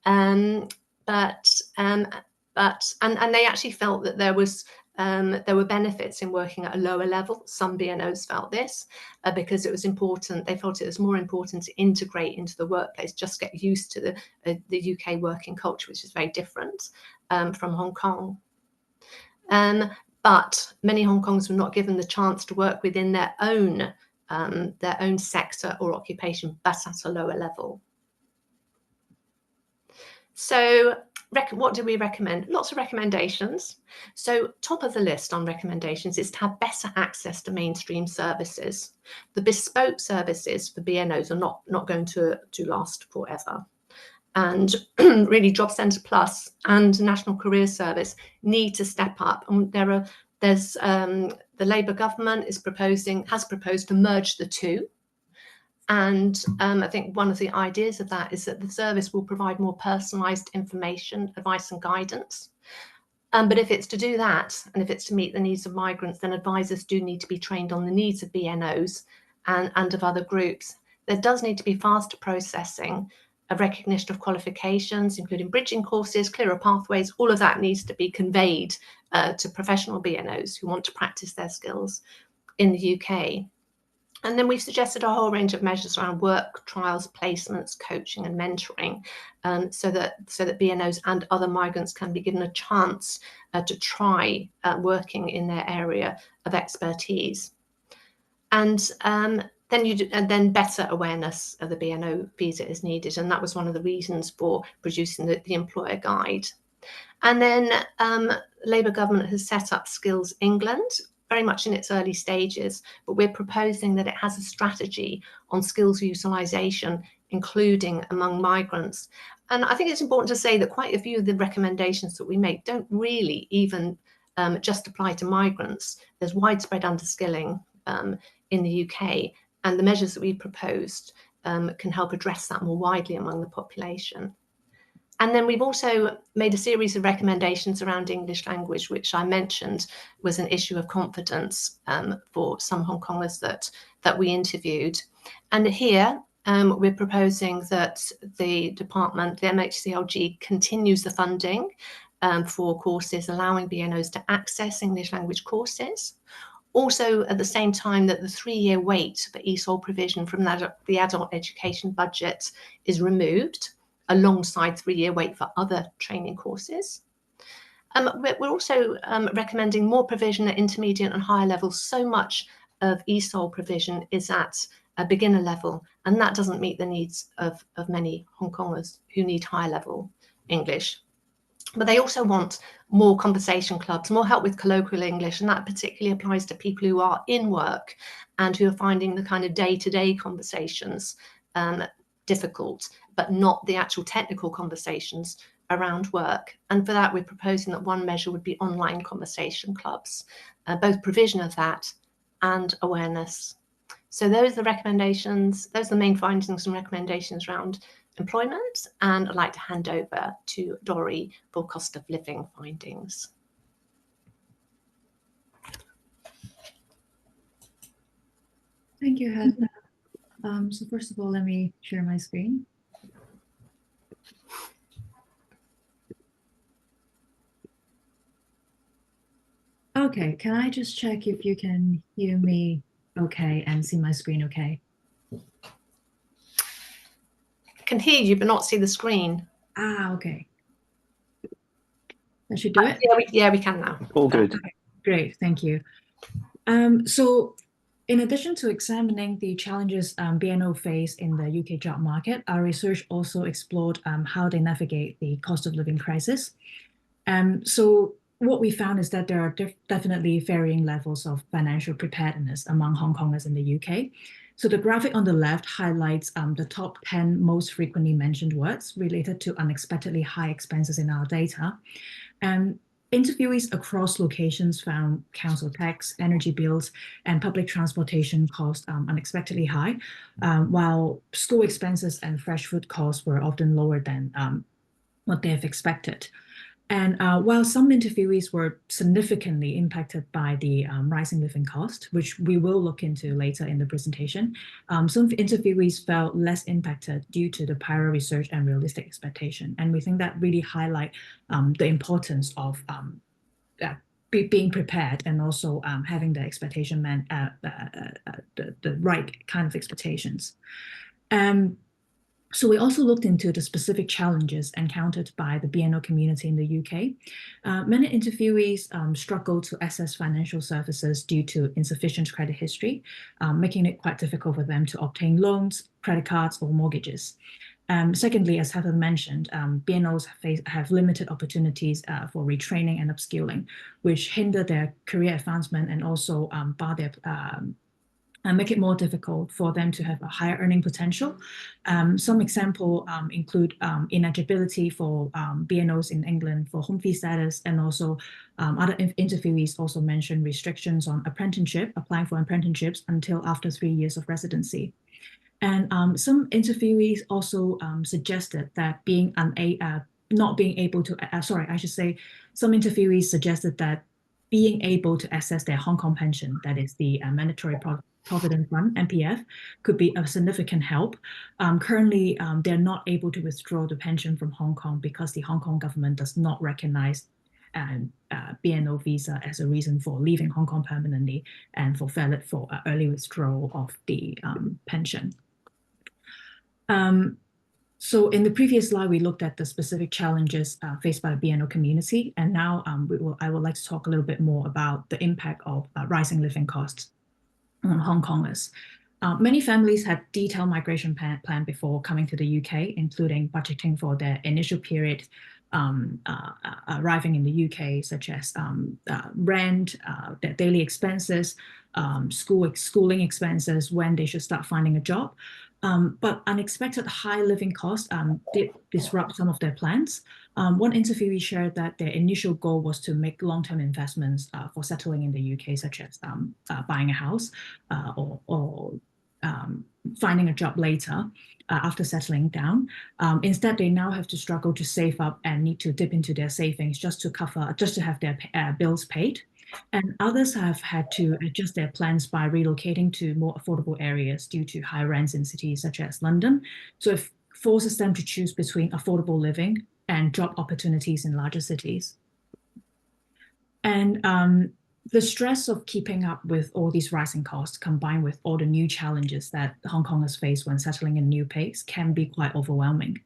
And they actually felt that there were benefits in working at a lower level. Some BNOs felt this because it was important. They felt it was more important to integrate into the workplace, just get used to the UK working culture, which is very different from Hong Kong. But many Hong Kongers were not given the chance to work within their own sector or occupation, but at a lower level. So what do we recommend? Lots of recommendations. So top of the list on recommendations is to have better access to mainstream services. The bespoke services for BNOs are not going to last forever. And really Job Centre Plus and National Career Service need to step up. And the Labour government has proposed to merge the two. And I think one of the ideas of that is that the service will provide more personalised information, advice and guidance. But if it's to do that, and if it's to meet the needs of migrants, then advisors do need to be trained on the needs of BNOs and of other groups. There does need to be faster processing, a recognition of qualifications, including bridging courses, clearer pathways. All of that needs to be conveyed to professional BNOs who want to practice their skills in the UK. And then we've suggested a whole range of measures around work, trials, placements, coaching and mentoring, so that BNOs and other migrants can be given a chance to try working in their area of expertise. And then better awareness of the BNO visa is needed. And that was one of the reasons for producing the employer guide. And then Labour government has set up Skills England, very much in its early stages, but we're proposing that it has a strategy on skills utilisation, including among migrants. And I think it's important to say that quite a few of the recommendations that we make don't really even just apply to migrants. There's widespread underskilling in the UK, and the measures that we've proposed can help address that more widely among the population. And then we've also made a series of recommendations around English language, which I mentioned was an issue of confidence for some Hong Kongers that we interviewed. And here we're proposing that the department, the MHCLG, continues the funding for courses allowing BNOs to access English language courses. Also, at the same time, that the 3-year wait for ESOL provision from the adult education budget is removed, alongside 3-year wait for other training courses. We're also recommending more provision at intermediate and higher levels. So much of ESOL provision is at a beginner level, and that doesn't meet the needs of many Hong Kongers who need higher level English. But they also want more conversation clubs, more help with colloquial English, and that particularly applies to people who are in work and who are finding the kind of day-to-day conversations difficult, but not the actual technical conversations around work. And for that, we're proposing that one measure would be online conversation clubs, both provision of that and awareness. So those are the recommendations, those are the main findings and recommendations around employment. And I'd like to hand over to Dori for cost of living findings. Thank you, Heather. So first of all, let me share my screen. Okay, can I just check if you can hear me okay and see my screen okay? I can hear you, but not see the screen. Ah, okay. That should do it? Yeah, we can now. All good. Okay, great, thank you. So in addition to examining the challenges BNO face in the UK job market, our research also explored how they navigate the cost of living crisis. So what we found is that there are definitely varying levels of financial preparedness among Hong Kongers in the UK. So the graphic on the left highlights the top 10 most frequently mentioned words related to unexpectedly high expenses in our data. Interviewees across locations found council tax, energy bills, and public transportation costs unexpectedly high, while school expenses and fresh food costs were often lower than what they have expected. And while some interviewees were significantly impacted by the rising living cost, which we will look into later in the presentation, some interviewees felt less impacted due to the prior research and realistic expectation. And we think that really highlight the importance of being prepared and also having the expectation the right kind of expectations. So we also looked into the specific challenges encountered by the BNO community in the UK. Many interviewees struggle to access financial services due to insufficient credit history, making it quite difficult for them to obtain loans, credit cards, or mortgages. Secondly, as Heather mentioned, BNOs have limited opportunities for retraining and upskilling, which hinder their career advancement and also bar their and make it more difficult for them to have a higher earning potential. Some example include ineligibility for BNOs in England for home fee status, and also other interviewees also mentioned restrictions on applying for apprenticeships until after 3 years of residency. And some interviewees also suggested that some interviewees suggested that being able to access their Hong Kong pension, that is the Mandatory Provident Fund, MPF, could be a significant help. Currently, they're not able to withdraw the pension from Hong Kong because the Hong Kong government does not recognize BNO visa as a reason for leaving Hong Kong permanently and for valid for early withdrawal of the pension. So in the previous slide, we looked at the specific challenges faced by the BNO community, and now I would like to talk a little bit more about the impact of rising living costs on Hong Kongers. Many families had detailed migration plan before coming to the UK, including budgeting for their initial period arriving in the UK, such as rent, their daily expenses, schooling expenses, when they should start finding a job. But unexpected high living costs did disrupt some of their plans. One interviewee shared that their initial goal was to make long-term investments for settling in the UK, such as buying a house or finding a job later after settling down. Instead, they now have to struggle to save up and need to dip into their savings just to have their bills paid. And others have had to adjust their plans by relocating to more affordable areas due to high rents in cities such as London. So it forces them to choose between affordable living and job opportunities in larger cities. And the stress of keeping up with all these rising costs, combined with all the new challenges that Hong Kongers face when settling in a new place, can be quite overwhelming.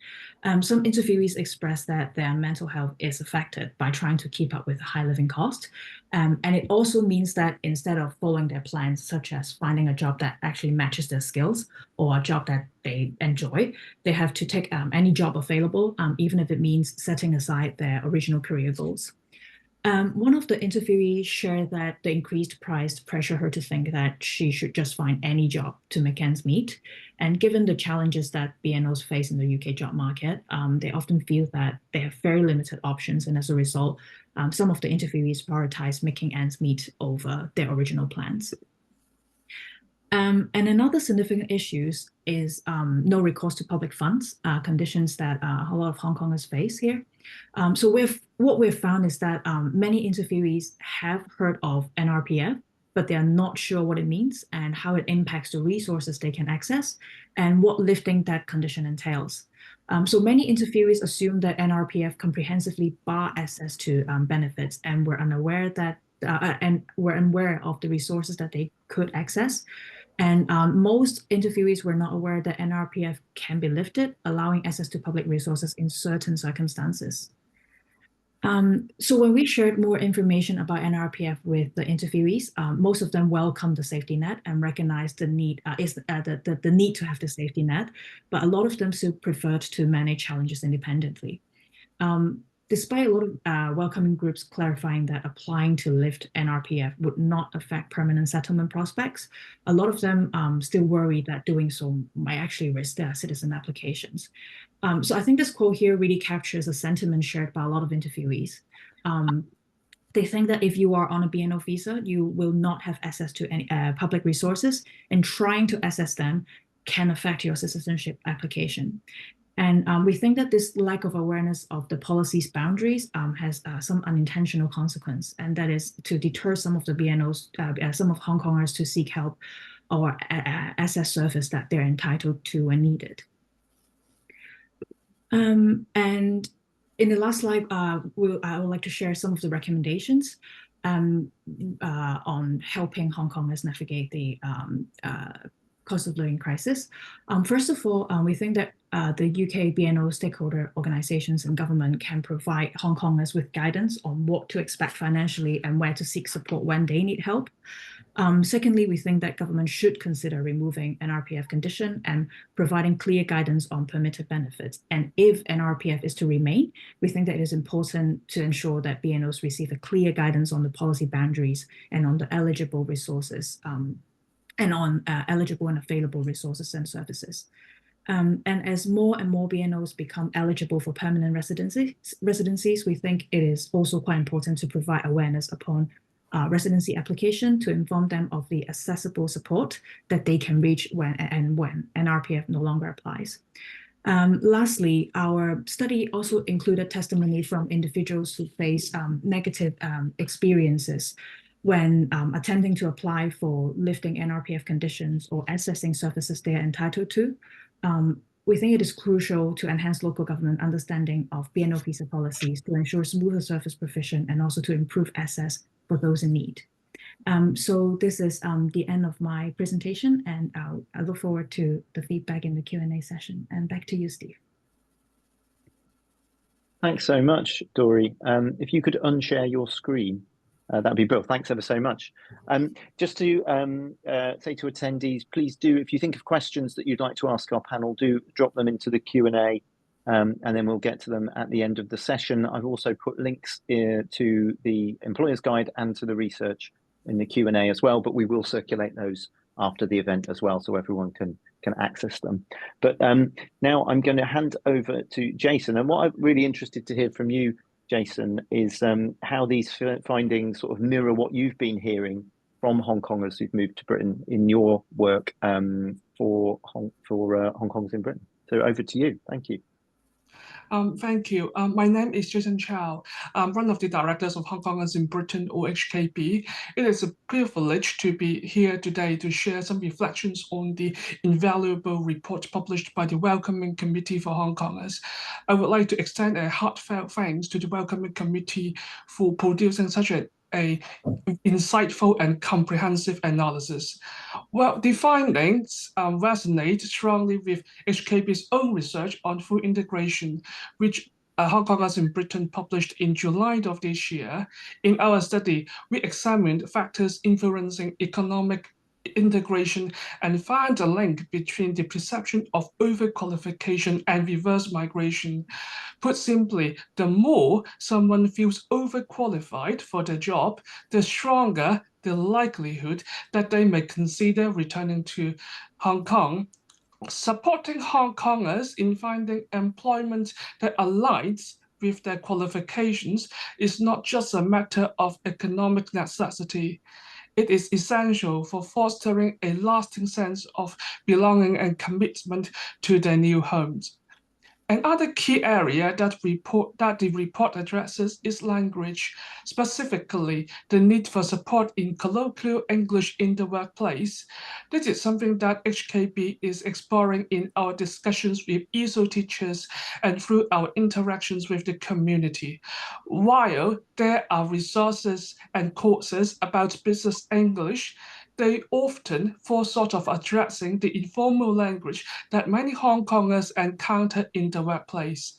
Some interviewees express that their mental health is affected by trying to keep up with high living costs. And it also means that instead of following their plans, such as finding a job that actually matches their skills or a job that they enjoy, they have to take any job available, even if it means setting aside their original career goals. One of the interviewees shared that the increased price pressure her to think that she should just find any job to make ends meet. And given the challenges that BNOs face in the UK job market, they often feel that they have very limited options. And as a result, some of the interviewees prioritize making ends meet over their original plans. And another significant issue is no recourse to public funds, conditions that a lot of Hong Kongers face here. So what we've found is that many interviewees have heard of NRPF, but they are not sure what it means and how it impacts the resources they can access and what lifting that condition entails. So many interviewees assume that NRPF comprehensively bar access to benefits and were unaware of the resources that they could access. And most interviewees were not aware that NRPF can be lifted, allowing access to public resources in certain circumstances. So when we shared more information about NRPF with the interviewees, most of them welcomed the safety net and recognized the need the need to have the safety net, but a lot of them still preferred to manage challenges independently. Despite a lot of welcoming groups clarifying that applying to lift NRPF would not affect permanent settlement prospects, a lot of them still worry that doing so might actually risk their citizen applications. So I think this quote here really captures a sentiment shared by a lot of interviewees. They think that if you are on a BNO visa, you will not have access to any public resources, and trying to access them can affect your citizenship application. And we think that this lack of awareness of the policy's boundaries has some unintentional consequence, and that is to deter some of the BNOs, some of Hong Kongers to seek help or access service that they're entitled to when needed. And in the last slide, I would like to share some of the recommendations on helping Hong Kongers navigate the cost of living crisis. First of all, we think that the UK BNO stakeholder organizations and government can provide Hong Kongers with guidance on what to expect financially and where to seek support when they need help. Secondly, we think that government should consider removing an RPF condition and providing clear guidance on permitted benefits. And if an RPF is to remain, we think that it is important to ensure that BNOs receive a clear guidance on the policy boundaries and on the eligible resources and on eligible and available resources and services. And as more and more BNOs become eligible for permanent residencies, we think it is also quite important to provide awareness upon residency application to inform them of the accessible support that they can reach when an RPF no longer applies. Lastly, our study also included testimony from individuals who face negative experiences when attempting to apply for lifting NRPF conditions or accessing services they are entitled to. We think it is crucial to enhance local government understanding of BNO visa policies to ensure smoother service provision and also to improve access for those in need. So this is the end of my presentation, and I look forward to the feedback in the Q&A session. And back to you, Steve. Thanks so much, Dory. If you could unshare your screen, that'd be brilliant. Thanks ever so much. Just to say to attendees, please do, if you think of questions that you'd like to ask our panel, do drop them into the Q&A, and then we'll get to them at the end of the session. I've also put links to the employer's guide and to the research in the Q&A as well, but we will circulate those after the event as well, so everyone can access them. But now I'm going to hand over to Jason, and what I'm really interested to hear from you, Jason, is how these findings sort of mirror what you've been hearing from Hong Kongers who've moved to Britain in your work for Hong Kongers in Britain. So over to you. Thank you. Thank you. My name is Jason Chao. I'm one of the directors of Hong Kongers in Britain, or HKB. It is a privilege to be here today to share some reflections on the invaluable report published by the Welcoming Committee for Hong Kongers. I would like to extend a heartfelt thanks to the Welcoming Committee for producing such a insightful and comprehensive analysis. Well, the findings resonate strongly with HKB's own research on full integration, which Hong Kongers in Britain published in July of this year. In our study, we examined factors influencing economic integration and find a link between the perception of overqualification and reverse migration. Put simply, the more someone feels overqualified for their job, the stronger the likelihood that they may consider returning to Hong Kong. Supporting Hong Kongers in finding employment that aligns with their qualifications is not just a matter of economic necessity. It is essential for fostering a lasting sense of belonging and commitment to their new homes. Another key area that the report addresses is language, specifically the need for support in colloquial English in the workplace. This is something that HKB is exploring in our discussions with ESOL teachers and through our interactions with the community. While there are resources and courses about business English, they often fall short of addressing the informal language that many Hong Kongers encounter in the workplace.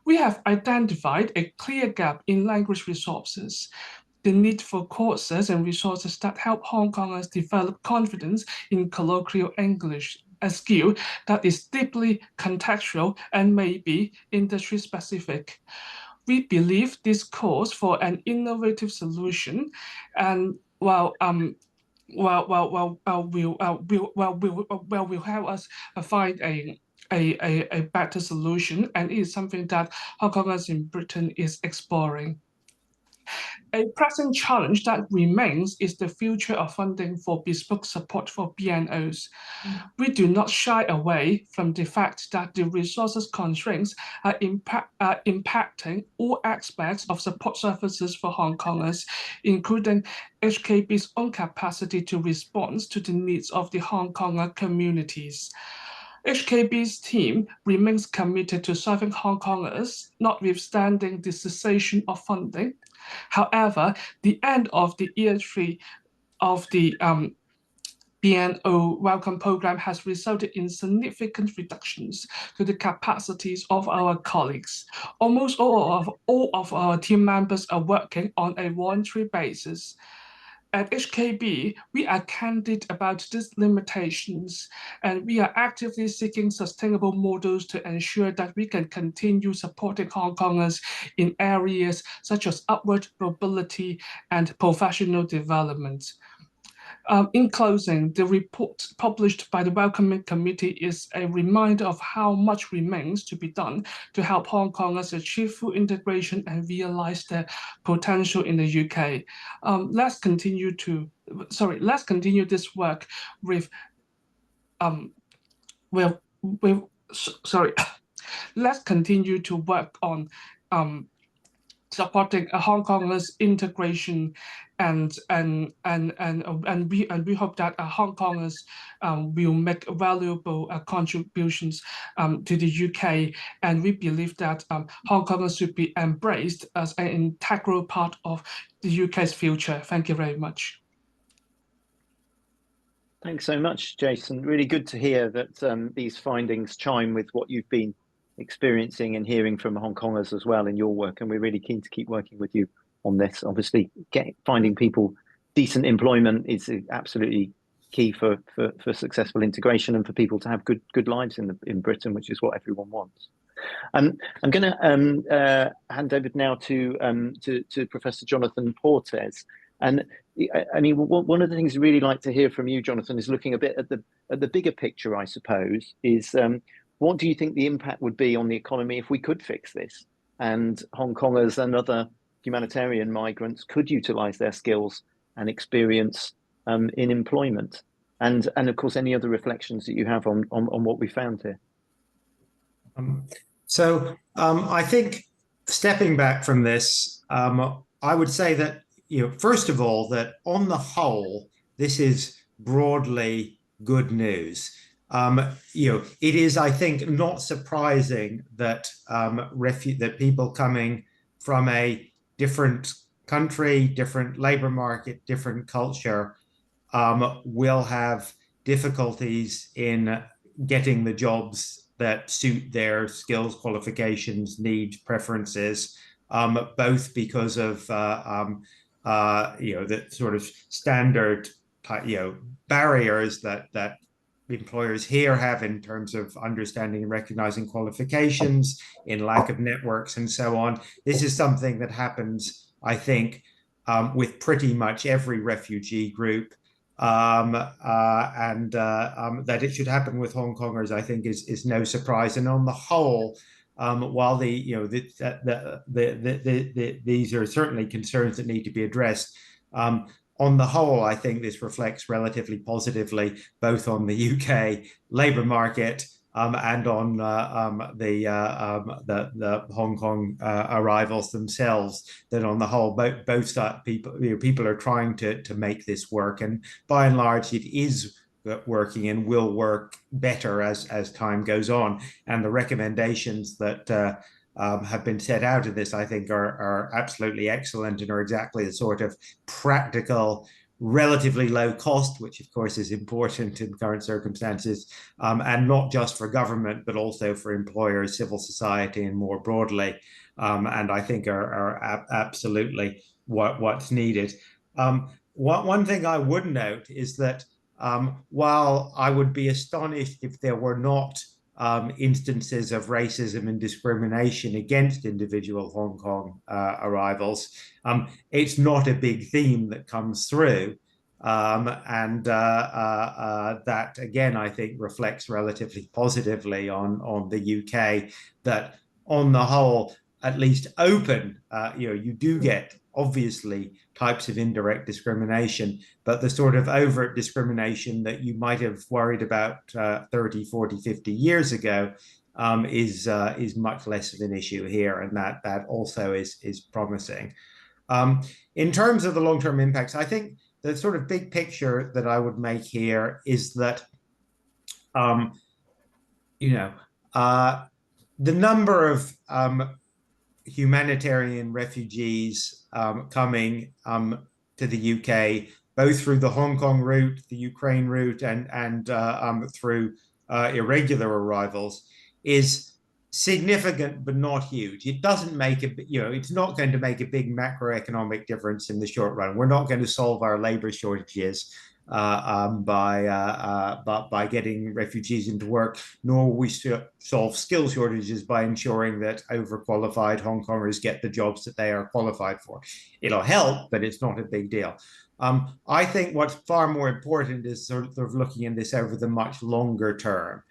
We have identified a clear gap in language resources. The need for courses and resources that help Hong Kongers develop confidence in colloquial English, a skill that is deeply contextual and may be industry-specific. We believe this calls for an innovative solution, and will help us find a better solution, and it is something that Hong Kongers in Britain is exploring. A pressing challenge that remains is the future of funding for bespoke support for BNOs. We do not shy away from the fact that the resources constraints are impacting all aspects of support services for Hong Kongers, including HKB's own capacity to respond to the needs of the Hong Konger communities. HKB's team remains committed to serving Hong Kongers, notwithstanding the cessation of funding. However, the end of the year 3 of the BNO Welcome Program has resulted in significant reductions to the capacities of our colleagues. Almost all of our team members are working on a voluntary basis. At HKB, we are candid about these limitations, and we are actively seeking sustainable models to ensure that we can continue supporting Hong Kongers in areas such as upward mobility and professional development. In closing, the report published by the Welcoming Committee is a reminder of how much remains to be done to help Hong Kongers achieve full integration and realize their potential in the UK. Let's continue this work with let's continue to work on supporting Hong Kongers integration, and we hope that Hong Kongers will make valuable contributions to the UK, and we believe that Hong Kongers should be embraced as an integral part of the UK's future. Thank you very much. Thanks so much, Jason. Really good to hear that these findings chime with what you've been experiencing and hearing from Hong Kongers as well in your work, and we're really keen to keep working with you on this. Obviously, finding people decent employment is absolutely key for successful integration and for people to have good lives in Britain, which is what everyone wants. I'm going to hand over now to Professor Jonathan Portes. And I mean, one of the things I'd really like to hear from you, Jonathan, is looking a bit at the bigger picture, I suppose, is what do you think the impact would be on the economy if we could fix this and Hong Kongers and other humanitarian migrants could utilize their skills and experience in employment? And of course, any other reflections that you have on what we found here? I think stepping back from this, I would say that, first of all, that on the whole, this is broadly good news. It is, I think, not surprising that that people coming from a different country, different labor market, different culture will have difficulties in getting the jobs that suit their skills, qualifications, needs, preferences, both because of the sort of standard barriers that employers here have in terms of understanding and recognizing qualifications, in lack of networks and so on. This is something that happens, I think, with pretty much every refugee group, and that it should happen with Hong Kongers, I think, is no surprise. And on the whole, while these are certainly concerns that need to be addressed, on the whole, I think this reflects relatively positively both on the UK labour market and on the Hong Kong arrivals themselves. That on the whole, both people are trying to make this work, and by and large, it is working and will work better as time goes on. And the recommendations that have been set out in this, I think, are absolutely excellent and are exactly the sort of practical, relatively low cost, which of course is important in current circumstances, and not just for government, but also for employers, civil society, and more broadly, and I think are absolutely what's needed. One thing I would note is that while I would be astonished if there were not instances of racism and discrimination against individual Hong Kong arrivals, it's not a big theme that comes through. And that, again, I think reflects relatively positively on the UK, that on the whole, at least open. You do get obviously types of indirect discrimination, but the sort of overt discrimination that you might have worried about 30, 40, 50 years ago is much less of an issue here, and that also is promising. In terms of the long-term impacts, I think the sort of big picture that I would make here is that the number of humanitarian refugees coming to the UK, both through the Hong Kong route, the Ukraine route, and through irregular arrivals, is significant but not huge. It doesn't make it's not going to make a big macroeconomic difference in the short run. We're not going to solve our labor shortages by getting refugees into work, nor will we solve skill shortages by ensuring that overqualified Hong Kongers get the jobs that they are qualified for. It'll help, but it's not a big deal. I think what's far more important is sort of looking at this over the much longer term.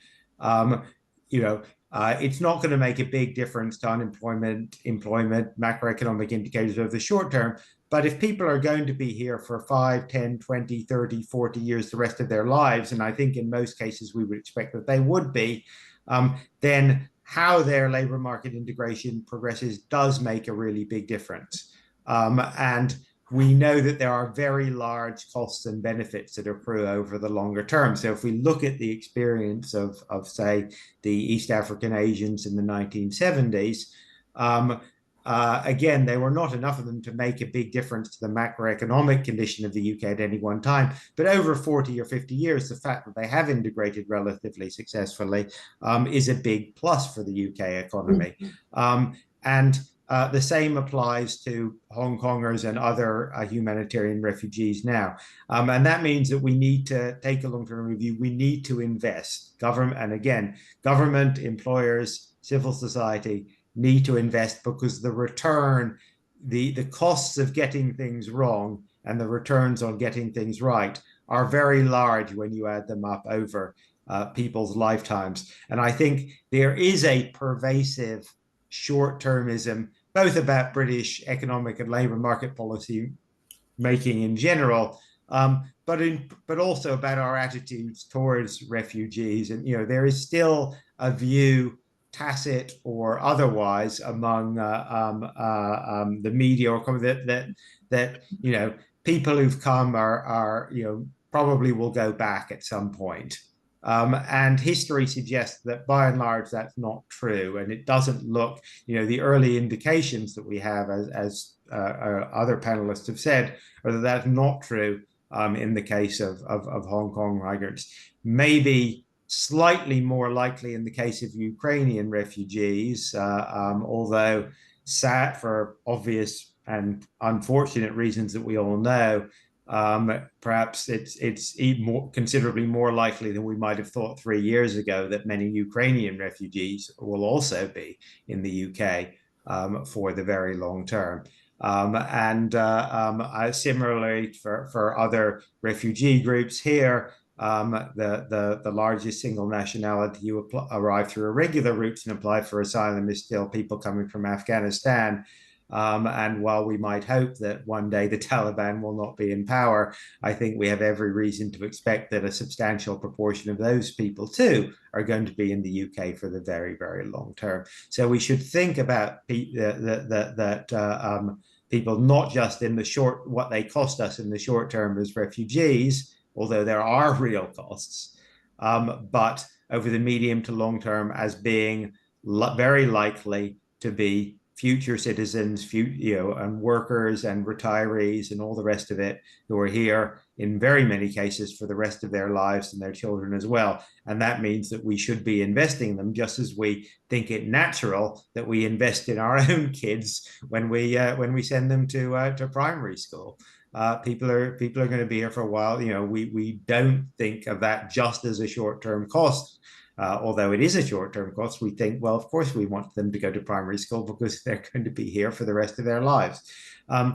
It's not going to make a big difference to unemployment, employment, macroeconomic indicators over the short term. But if people are going to be here for 5, 10, 20, 30, 40 years, the rest of their lives, and I think in most cases we would expect that they would be, then how their labor market integration progresses does make a really big difference. And we know that there are very large costs and benefits that accrue over the longer term. So if we look at the experience of say, the East African Asians in the 1970s, again, there were not enough of them to make a big difference to the macroeconomic condition of the UK at any one time. But over 40 or 50 years, the fact that they have integrated relatively successfully is a big plus for the UK economy. The same applies to Hong Kongers and other humanitarian refugees now. And that means that we need to take a long-term review. We need to invest. Government, employers, civil society need to invest, because the return, the costs of getting things wrong and the returns on getting things right are very large when you add them up over people's lifetimes. And I think there is a pervasive short-termism, both about British economic and labour market policy making in general, but also about our attitudes towards refugees. And there is still a view, tacit or otherwise, among the media or that people who've come are probably will go back at some point. And history suggests that by and large that's not true, and it doesn't look, the early indications that we have, as other panelists have said, are that that's not true in the case of Hong Kong migrants. Maybe slightly more likely in the case of Ukrainian refugees, although sad for obvious and unfortunate reasons that we all know. Perhaps it's even considerably more likely than we might have thought 3 years ago that many Ukrainian refugees will also be in the UK for the very long term. Similarly for other refugee groups here, the largest single nationality you arrive through irregular routes and apply for asylum is still people coming from Afghanistan. And while we might hope that one day the Taliban will not be in power, I think we have every reason to expect that a substantial proportion of those people too are going to be in the UK for the very, very long term. So we should think about people not just in the short, what they cost us in the short term as refugees, although there are real costs, but over the medium to long term as being very likely to be future citizens, and workers and retirees and all the rest of it, who are here in very many cases for the rest of their lives, and their children as well. And that means that we should be investing in them, just as we think it natural that we invest in our own kids when we send them to primary school. People are going to be here for a while. We don't think of that just as a short-term cost. Although it is a short-term cost, we think, well, of course we want them to go to primary school because they're going to be here for the rest of their lives. I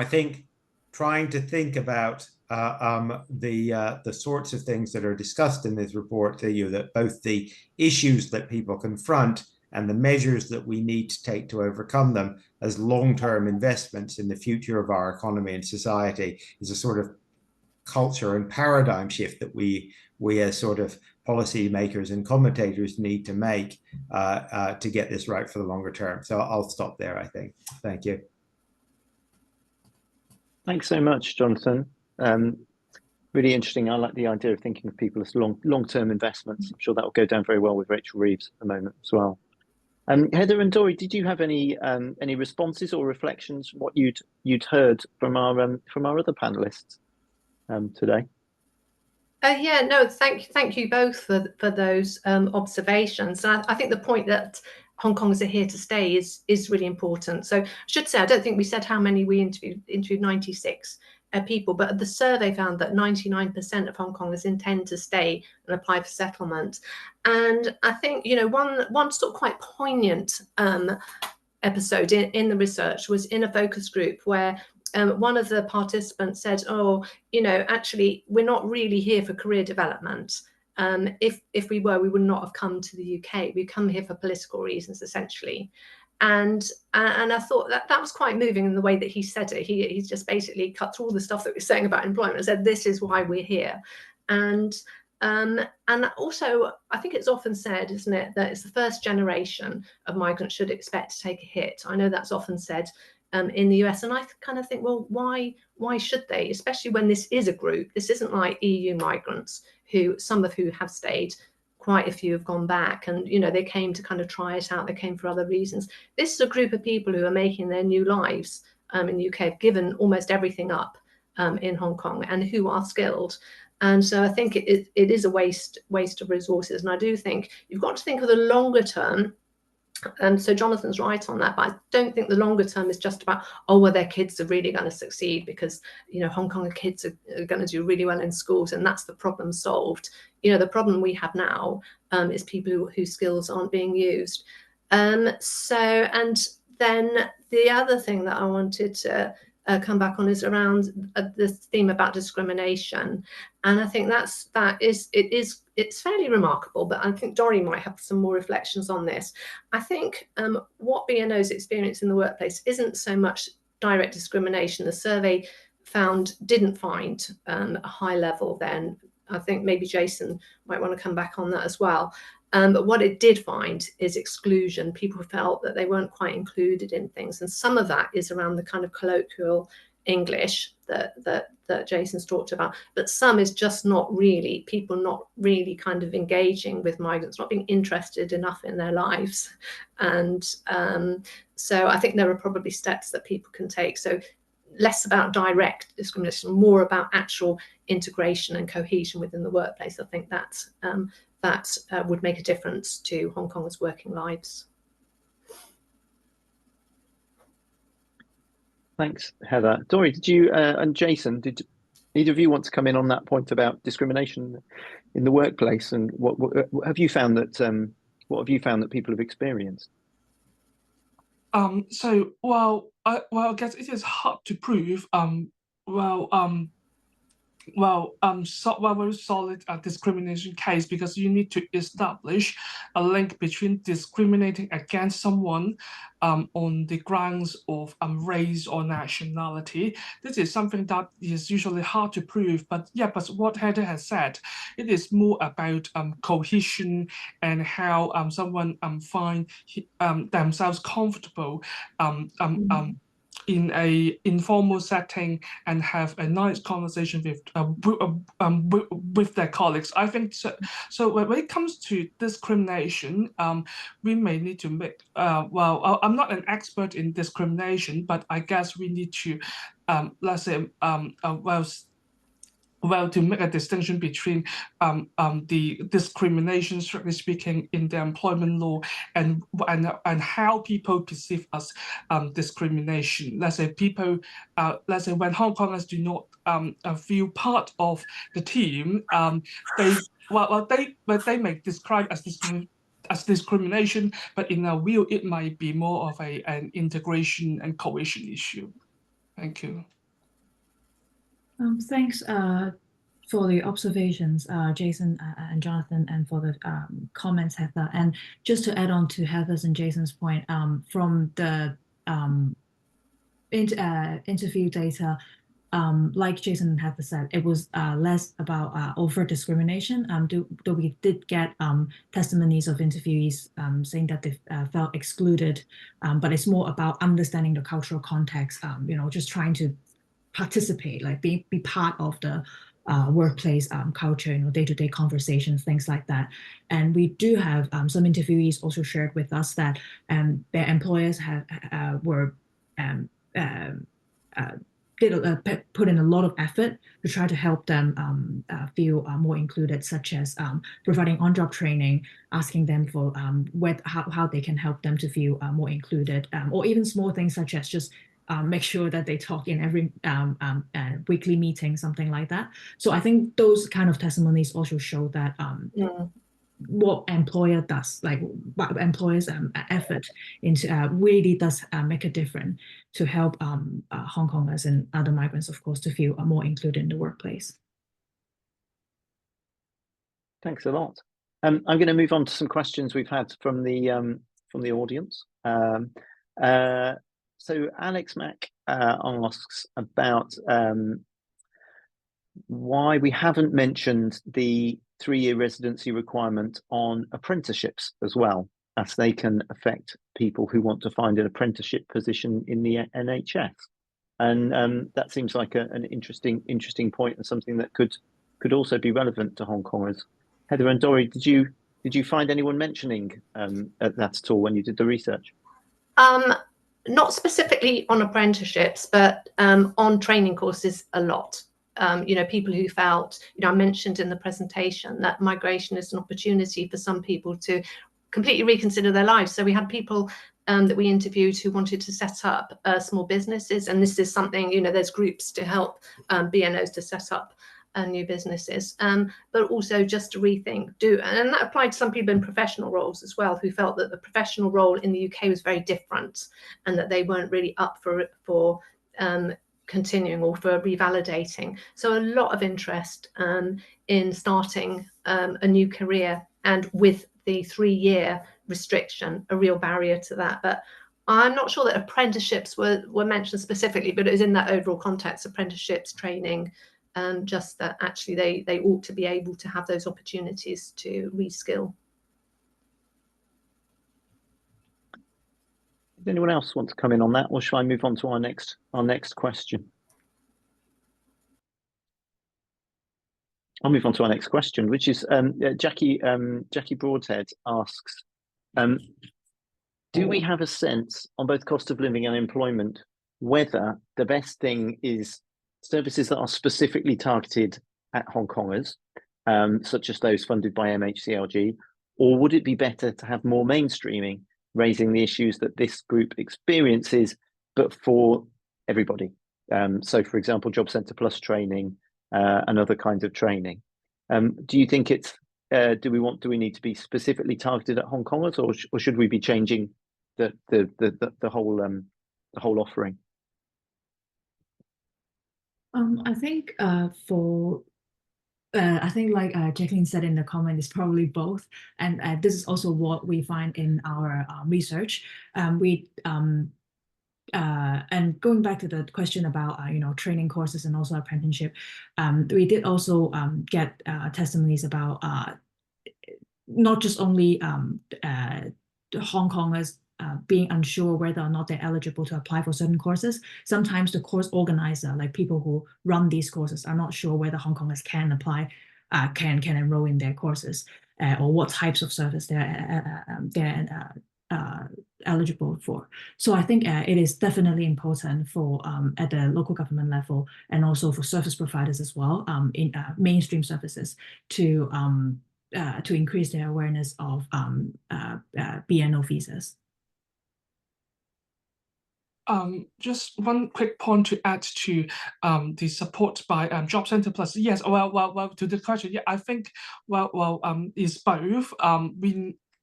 think trying to think about the sorts of things that are discussed in this report, that both the issues that people confront and the measures that we need to take to overcome them as long-term investments in the future of our economy and society is a sort of culture and paradigm shift that we as sort of policy makers and commentators need to make to get this right for the longer term. So I'll stop there, I think. Thank you. Thanks so much, Jonathan. Really interesting. I like the idea of thinking of people as long-term investments. I'm sure that will go down very well with Rachel Reeves at the moment as well. Heather and Dori, did you have any responses or reflections what you'd heard from our other panelists today? Yeah, no, thank you both for those observations. And I think the point that Hong Kongers are here to stay is really important. So I should say, I don't think we said how many we interviewed 96 people, but the survey found that 99% of Hong Kongers intend to stay and apply for settlement. And I think, you know, one sort of quite poignant episode in the research was in a focus group where one of the participants said, oh, you know, actually, we're not really here for career development. If we were, we would not have come to the UK. We come here for political reasons, essentially. And I thought that was quite moving in the way that he said it. He just basically cut through all the stuff that we're saying about employment and said, this is why we're here. And also, I think it's often said, isn't it, that it's the first generation of migrants should expect to take a hit. I know that's often said in the US, and I kind of think, well, why should they? Especially when this is a group. This isn't like EU migrants, some of who have stayed. Quite a few have gone back, and you know, they came to kind of try it out. They came for other reasons. This is a group of people who are making their new lives in the UK, have given almost everything up in Hong Kong, and who are skilled. And so I think it is a waste of resources. And I do think you've got to think of the longer term. So Jonathan's right on that, but I don't think the longer term is just about, oh, well, their kids are really going to succeed because, you know, Hong Kong kids are going to do really well in schools, and that's the problem solved. You know, the problem we have now is people whose skills aren't being used. And then the other thing that I wanted to come back on is around this theme about discrimination, and I think it's fairly remarkable, but I think Dori might have some more reflections on this. I think what BNOs experience in the workplace isn't so much direct discrimination. The survey didn't find a high level then. I think maybe Jason might want to come back on that as well. But what it did find is exclusion. People felt that they weren't quite included in things. And some of that is around the kind of colloquial English that Jason's talked about. But some is just people not really kind of engaging with migrants, not being interested enough in their lives. And so I think there are probably steps that people can take. So less about direct discrimination, more about actual integration and cohesion within the workplace. I think that would make a difference to Hong Kongers' working lives. Thanks, Heather. Dori, did you and Jason, did either of you want to come in on that point about discrimination in the workplace, and what have you found that people have experienced? I guess it is hard to prove. Very solid discrimination case, because you need to establish a link between discriminating against someone on the grounds of race or nationality. This is something that is usually hard to prove, but what Heather has said, it is more about cohesion and how someone find themselves comfortable in a informal setting and have a nice conversation with their colleagues. I think so. So when it comes to discrimination, we may need to make. I'm not an expert in discrimination, but I guess we need to, let's say, to make a distinction between the discrimination, strictly speaking, in the employment law and how people perceive as discrimination. Let's say when Hong Kongers do not feel part of the team, they may describe as discrimination, but in a view, it might be more of an integration and cohesion issue. Thank you. Thanks, for the observations, Jason and Jonathan, and for the comments, Heather. And just to add on to Heather's and Jason's point, from the interview data, like Jason and Heather said, it was less about overt discrimination. Though we did get testimonies of interviewees saying that they felt excluded, but it's more about understanding the cultural context. Just trying to participate, like be part of the workplace culture, day-to-day conversations, things like that. And we do have some interviewees also shared with us that their employers were put in a lot of effort to try to help them feel more included, such as providing on-job training, asking them for how they can help them to feel more included, or even small things such as just make sure that they talk in every weekly meeting, something like that. So I think those kind of testimonies also show that what employer does, like what employers' effort into really does make a difference to help Hong Kongers and other migrants, of course, to feel more included in the workplace. Thanks a lot. I'm going to move on to some questions we've had from the audience. So Alex Mack asks about why we haven't mentioned the 3-year residency requirement on apprenticeships as well, as they can affect people who want to find an apprenticeship position in the NHS. And that seems like an interesting point, and something that could also be relevant to Hong Kongers. Heather and Dory, did you find anyone mentioning that at all when you did the research? Not specifically on apprenticeships, but on training courses a lot. People who felt, I mentioned in the presentation that migration is an opportunity for some people to completely reconsider their lives. So we had people that we interviewed who wanted to set up small businesses, and this is something, there's groups to help BNOs to set up new businesses, but also just to rethink, and that applied to some people in professional roles as well, who felt that the professional role in the UK was very different, and that they weren't really up for continuing or for revalidating. So a lot of interest in starting a new career, and with the 3-year restriction, a real barrier to that. But I'm not sure that apprenticeships were mentioned specifically, but it was in that overall context, apprenticeships, training, just that actually they ought to be able to have those opportunities to reskill. Does anyone else want to come in on that, or shall I move on to our next question? I'll move on to our next question, which is Jackie Broadhead asks, do we have a sense on both cost of living and employment whether the best thing is services that are specifically targeted at Hong Kongers, such as those funded by MHCLG, or would it be better to have more mainstreaming, raising the issues that this group experiences, but for everybody? So, for example, Job Centre Plus training and other kinds of training. Do you think it's do we need to be specifically targeted at Hong Kongers, or should we be changing the whole offering? I think I think like Jacqueline said in the comment, it's probably both, and this is also what we find in our research. And going back to the question about training courses and also apprenticeship, we did also get testimonies about not just only Hong Kongers being unsure whether or not they're eligible to apply for certain courses. Sometimes the course organizer, like people who run these courses, are not sure whether Hong Kongers can apply, can enroll in their courses, or what types of service they're eligible for. So I think it is definitely important for at the local government level, and also for service providers as well, in mainstream services, to increase their awareness of BNO visas. Just one quick point to add to the support by Job Centre Plus. Yes, well, to the question, yeah, I think it's both.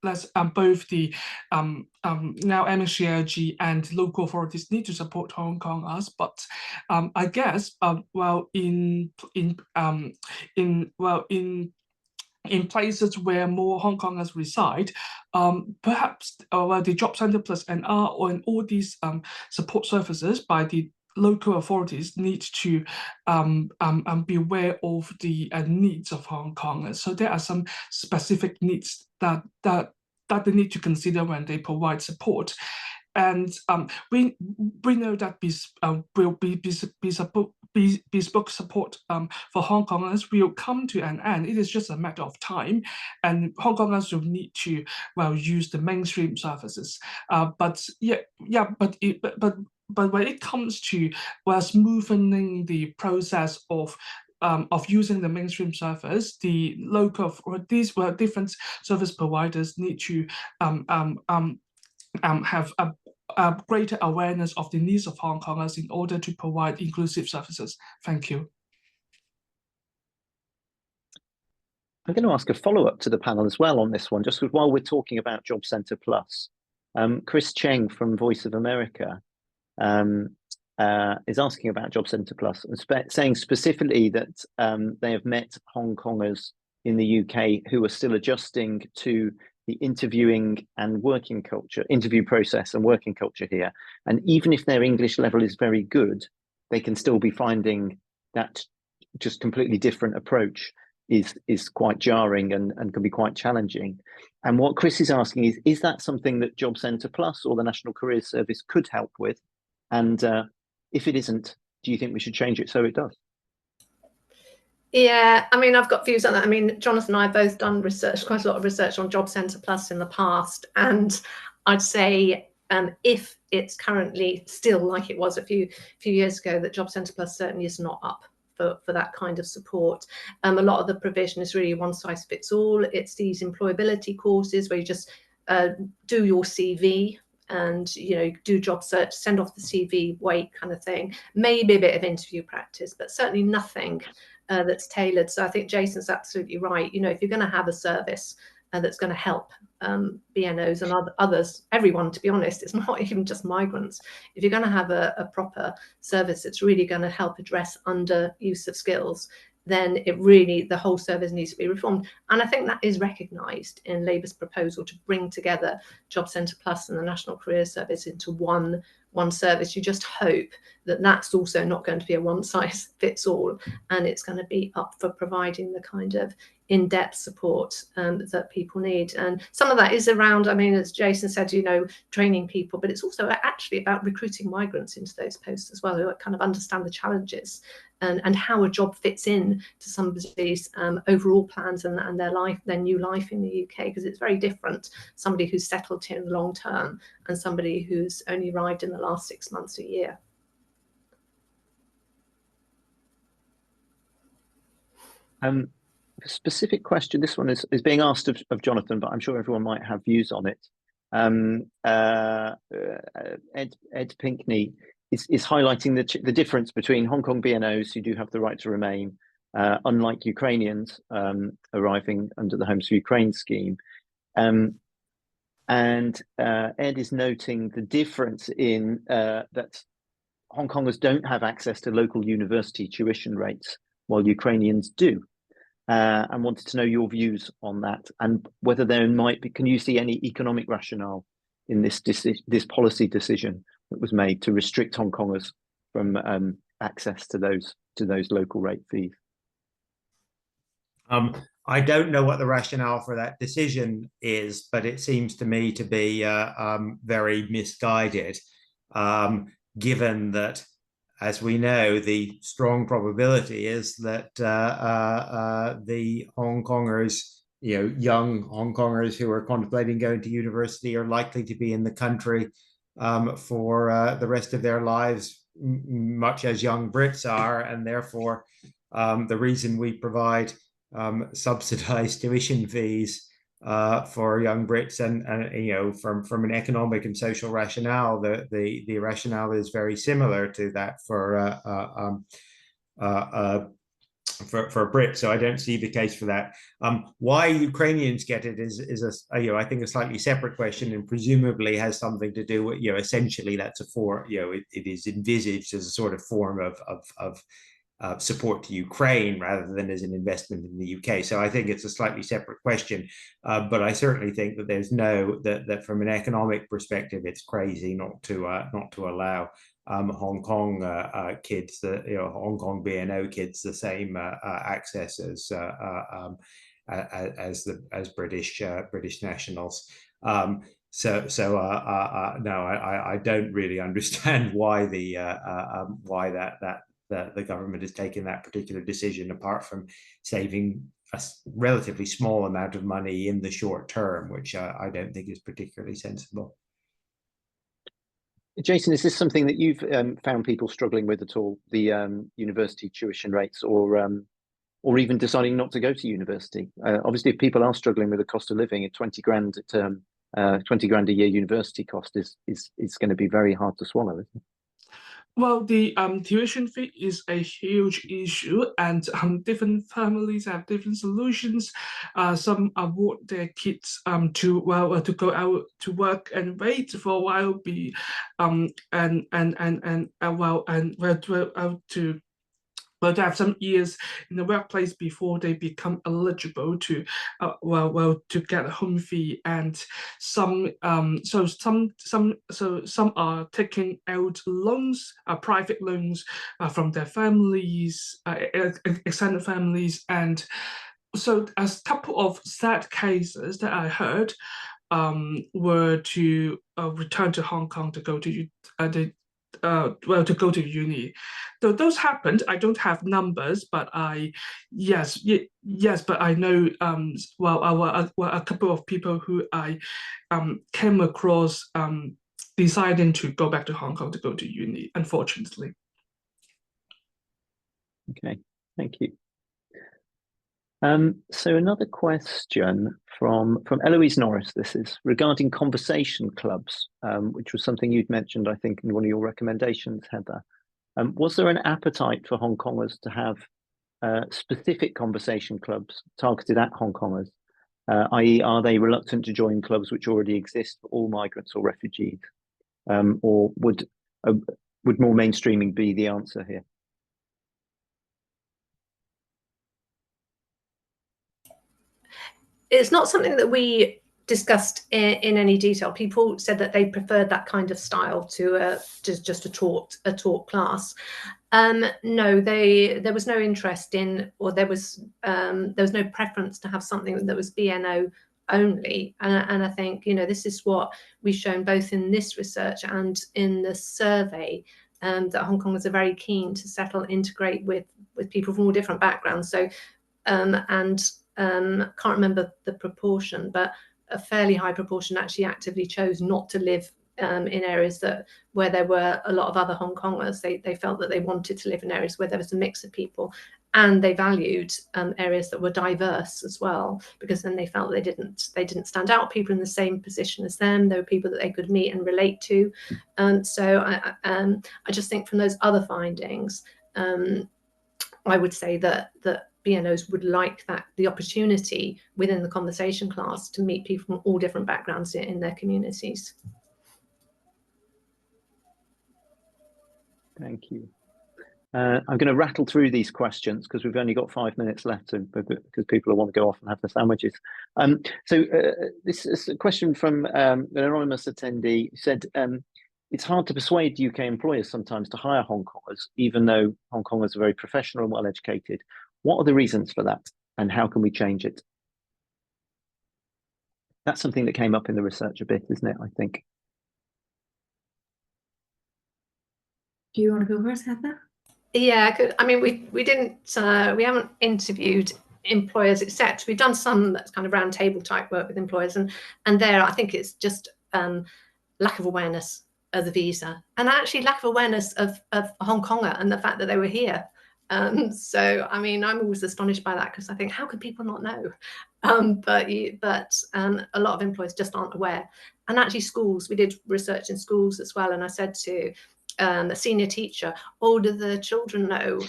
both the now MSCLG and local authorities need to support Hong Kongers, but I guess in places where more Hong Kongers reside, perhaps the Job Centre Plus and all these support services by the local authorities need to be aware of the needs of Hong Kongers. So there are some specific needs that they need to consider when they provide support. And we know that bespoke support for Hong Kongers will come to an end. It is just a matter of time, and Hong Kongers will need to use the mainstream services. But when it comes to smoothing the process of using the mainstream service, the local or these different service providers need to have a greater awareness of the needs of Hong Kongers in order to provide inclusive services. Thank you. I'm going to ask a follow-up to the panel as well on this one, just while we're talking about Job Centre Plus. Chris Cheng from Voice of America is asking about Job Centre Plus and saying specifically that they have met Hong Kongers in the UK who are still adjusting to the interview process and working culture here. And even if their English level is very good, they can still be finding that just completely different approach is quite jarring and can be quite challenging. And what Chris is asking is that something that Job Centre Plus or the National Careers Service could help with? And if it isn't, do you think we should change it so it does? Yeah, I mean, I've got views on that. I mean, Jonathan and I have both done research, quite a lot of research on Job Centre Plus in the past. And I'd say if it's currently still like it was a few years ago, that Job Centre Plus certainly is not up for that kind of support. A lot of the provision is really one size fits all. It's these employability courses where you just do your CV and, you know, do job search, send off the CV, wait kind of thing. Maybe a bit of interview practice, but certainly nothing that's tailored. So I think Jason's absolutely right. You know, if you're going to have a service that's going to help BNOs and others, everyone, to be honest, it's not even just migrants. If you're going to have a proper service that's really going to help address underuse of skills, then the whole service needs to be reformed. And I think that is recognised in Labour's proposal to bring together Job Centre Plus and the National Careers Service into one service. You just hope that that's also not going to be a one size fits all, and it's going to be up for providing the kind of in-depth support that people need. And some of that is around, I mean, as Jason said, you know, training people, but it's also actually about recruiting migrants into those posts as well, who kind of understand the challenges and how a job fits in to somebody's overall plans and their new life in the UK, because it's very different, somebody who's settled here in the long term and somebody who's only arrived in the last 6 months, a year. Specific question, this one is being asked of Jonathan, but I'm sure everyone might have views on it. Ed Pinkney is highlighting the difference between Hong Kong BNOs who do have the right to remain, unlike Ukrainians arriving under the Homes for Ukraine scheme. And Ed is noting the difference in that Hong Kongers don't have access to local university tuition rates, while Ukrainians do. And wanted to know your views on that, and whether there might be, can you see any economic rationale in this policy decision that was made to restrict Hong Kongers from access to those local rate fees? I don't know what the rationale for that decision is, but it seems to me to be very misguided, given that, as we know, the strong probability is that the Hong Kongers, you know, young Hong Kongers who are contemplating going to university are likely to be in the country for the rest of their lives, much as young Brits are, and therefore the reason we provide subsidized tuition fees for young Brits, and you know, from an economic and social rationale, the rationale is very similar to that for for a Brit, so I don't see the case for that. Why Ukrainians get it is I think a slightly separate question, and presumably has something to do with essentially that's a form it is envisaged as a sort of form of support to Ukraine rather than as an investment in the UK. So I think it's a slightly separate question, but I certainly think that there's that from an economic perspective, it's crazy not to allow Hong Kong kids, Hong Kong BNO kids, the same access as British nationals. No, I don't really understand why the government has taken that particular decision, apart from saving a relatively small amount of money in the short term, which I don't think is particularly sensible. Jason, is this something that you've found people struggling with at all, the university tuition rates, or even deciding not to go to university? Obviously, if people are struggling with the cost of living, at 20 grand a term, 20 grand a year university cost is going to be very hard to swallow, isn't it? Well, the tuition fee is a huge issue, and different families have different solutions. Some award their kids to go out to work and wait for a while, to have some years in the workplace before they become eligible to to get a home fee, and some are taking out loans, private loans from their families, extended families, and so a couple of sad cases that I heard were to return to Hong Kong to go to to go to uni. So those happened. I don't have numbers, but yes, but I know a couple of people who I came across deciding to go back to Hong Kong to go to uni, unfortunately. Okay, thank you. So another question from Eloise Norris. This is regarding conversation clubs, which was something you'd mentioned, I think, in one of your recommendations, Heather. Was there an appetite for Hong Kongers to have specific conversation clubs targeted at Hong Kongers, i.e., are they reluctant to join clubs which already exist for all migrants or refugees, or would more mainstreaming be the answer here? It's not something that we discussed in any detail. People said that they preferred that kind of style to just a taught class. No, there was no interest in, or there was no preference to have something that was BNO only. And I think, this is what we've shown both in this research and in the survey, that Hong Kongers are very keen to settle, integrate with people from all different backgrounds. So can't remember the proportion, but a fairly high proportion actually actively chose not to live in areas where there were a lot of other Hong Kongers. They felt that they wanted to live in areas where there was a mix of people, and they valued areas that were diverse as well, because then they felt they didn't stand out. People in the same position as them, there were people that they could meet and relate to. So I just think from those other findings, I would say that BNOs would like the opportunity within the conversation class to meet people from all different backgrounds in their communities. Thank you. I'm going to rattle through these questions because we've only got 5 minutes left, because people want to go off and have their sandwiches. This is a question from an anonymous attendee who said, it's hard to persuade UK employers sometimes to hire Hong Kongers, even though Hong Kongers are very professional and well educated. What are the reasons for that, and how can we change it? That's something that came up in the research a bit, isn't it, I think? Do you want to go first, Heather? Yeah, I mean, we haven't interviewed employers, except we've done some that's kind of round table type work with employers, and there I think it's just lack of awareness of the visa, and actually lack of awareness of Hong Konger and the fact that they were here. So I mean, I'm always astonished by that, because I think, how could people not know? But a lot of employers just aren't aware. And actually schools, we did research in schools as well, and I said to a senior teacher, oh, do the children know,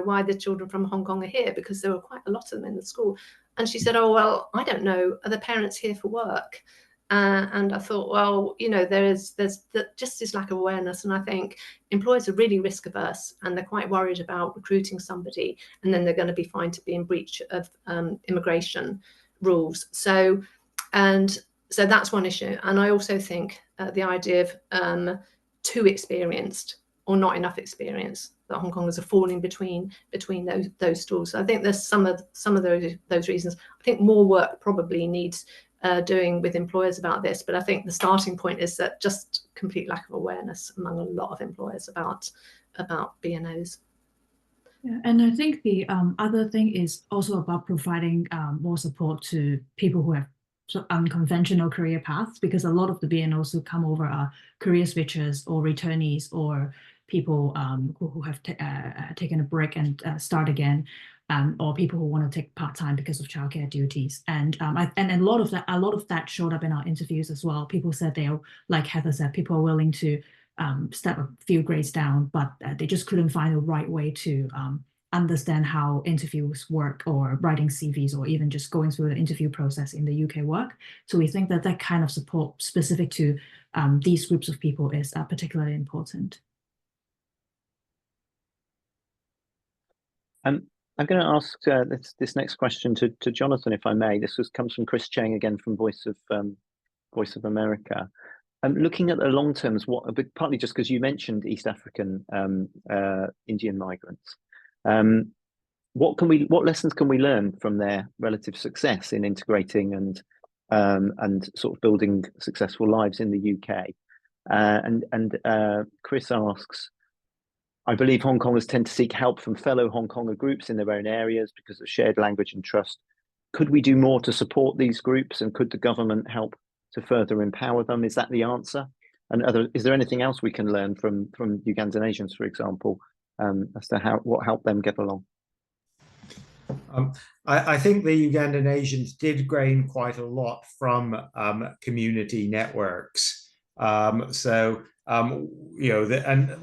why the children from Hong Kong are here? Because there were quite a lot of them in the school. And she said, oh, well, I don't know. Are the parents here for work? And I thought, well, there's just this lack of awareness. And I think employers are really risk averse, and they're quite worried about recruiting somebody, and then they're going to be found to be in breach of immigration rules. So that's one issue. And I also think the idea of too experienced or not enough experience, that Hong Kongers are falling between those stools. So I think there's some of those reasons. I think more work probably needs doing with employers about this, but I think the starting point is that just complete lack of awareness among a lot of employers about BNOs. Yeah, and I think the other thing is also about providing more support to people who have unconventional career paths, because a lot of the BNOs who come over are career switchers or returnees, or people who have taken a break and start again, or people who want to take part-time because of childcare duties. And a lot of that showed up in our interviews as well. People said like Heather said, people are willing to step a few grades down, but they just couldn't find the right way to understand how interviews work, or writing CVs, or even just going through the interview process in the UK work. So we think that kind of support specific to these groups of people is particularly important. I'm going to ask this next question to Jonathan, if I may. This comes from Chris Cheng again from Voice of America. Looking at the long terms, partly just because you mentioned East African Indian migrants, what lessons can we learn from their relative success in integrating and sort of building successful lives in the UK? And Chris asks, I believe Hong Kongers tend to seek help from fellow Hong Konger groups in their own areas because of shared language and trust. Could we do more to support these groups, and could the government help to further empower them? Is that the answer? And is there anything else we can learn from Ugandan Asians, for example, as to what helped them get along? I think the Ugandan Asians did gain quite a lot from community networks. And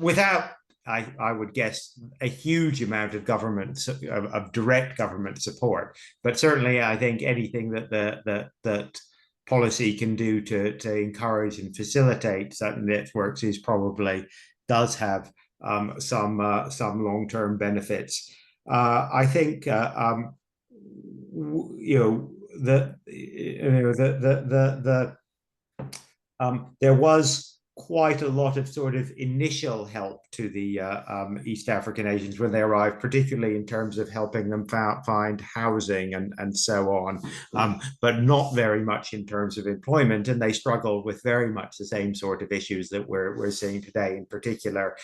without, I would guess, a huge amount of direct government support, but certainly I think anything that policy can do to encourage and facilitate certain networks does have some long-term benefits. I think there was quite a lot of sort of initial help to the East African Asians when they arrived, particularly in terms of helping them find housing and so on, but not very much in terms of employment. And they struggled with very much the same sort of issues that we're seeing today, in particular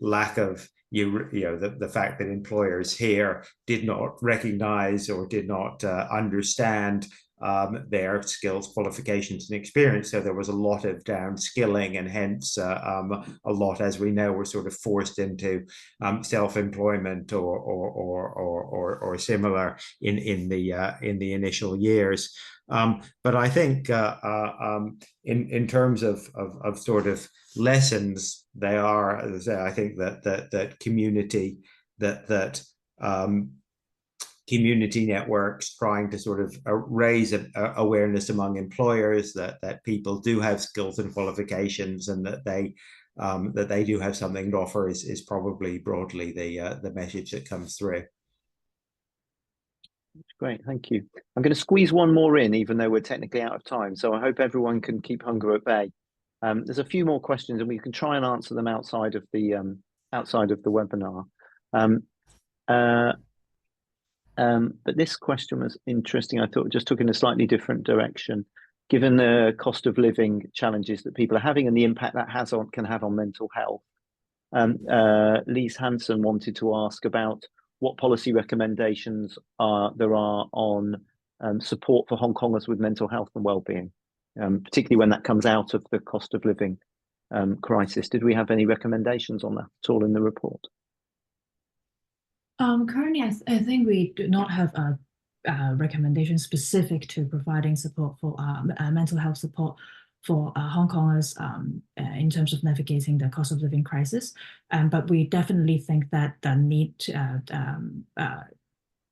lack of the fact that employers here did not recognize or did not understand their skills, qualifications, and experience. So there was a lot of downskilling, and hence a lot, as we know, were sort of forced into self-employment or similar in the initial years. But I think in terms of sort of lessons, they are, as I say, I think that community networks trying to sort of raise awareness among employers that people do have skills and qualifications, and that they do have something to offer is probably broadly the message that comes through. Great, thank you. I'm going to squeeze one more in, even though we're technically out of time. So I hope everyone can keep hunger at bay. There's a few more questions, and we can try and answer them outside of the webinar. But this question was interesting. I thought it just took in a slightly different direction, given the cost of living challenges that people are having and the impact that can have on mental health. Lise Hansen wanted to ask about what policy recommendations there are on support for Hong Kongers with mental health and well-being, particularly when that comes out of the cost of living crisis. Did we have any recommendations on that at all in the report? Currently, I think we do not have a recommendation specific to providing support for mental health support for Hong Kongers in terms of navigating the cost of living crisis. But we definitely think that the need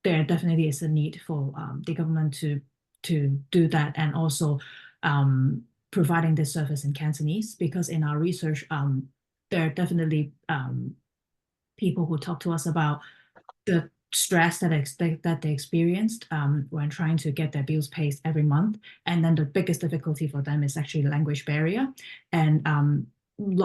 there definitely is a need for the government to do that, and also providing this service in Cantonese, because in our research, there are definitely people who talk to us about the stress that they experienced when trying to get their bills paid every month. And then the biggest difficulty for them is actually the language barrier. And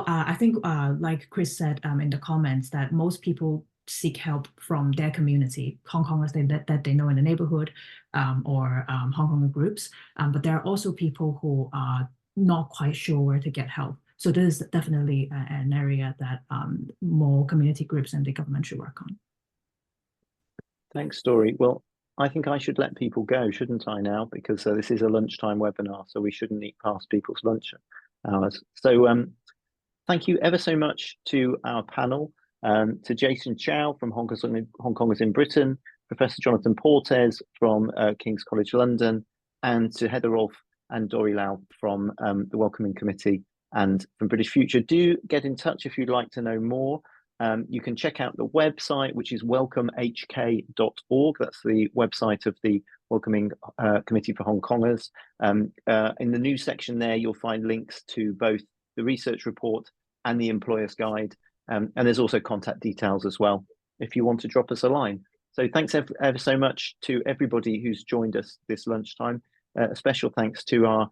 I think, like Chris said in the comments, that most people seek help from their community, Hong Kongers that they know in the neighborhood, or Hong Konger groups. But there are also people who are not quite sure where to get help. So this is definitely an area that more community groups and the government should work on. Thanks, Dory. Well, I think I should let people go, shouldn't I now? Because this is a lunchtime webinar, so we shouldn't eat past people's lunch hours. So thank you ever so much to our panel, to Jason Chao from Hong Kongers in Britain, Professor Jonathan Portes from King's College London, and to Heather Rolfe and Doriane Lau from the Welcoming Committee and from British Future. Do get in touch if you'd like to know more. You can check out the website, which is welcomehk.org. That's the website of the Welcoming Committee for Hong Kongers. In the news section there, you'll find links to both the research report and the employer's guide. And there's also contact details as well, if you want to drop us a line. So thanks ever so much to everybody who's joined us this lunchtime. A special thanks to our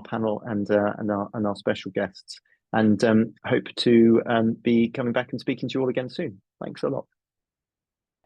panel and our special guests. And hope to be coming back and speaking to you all again soon. Thanks a lot.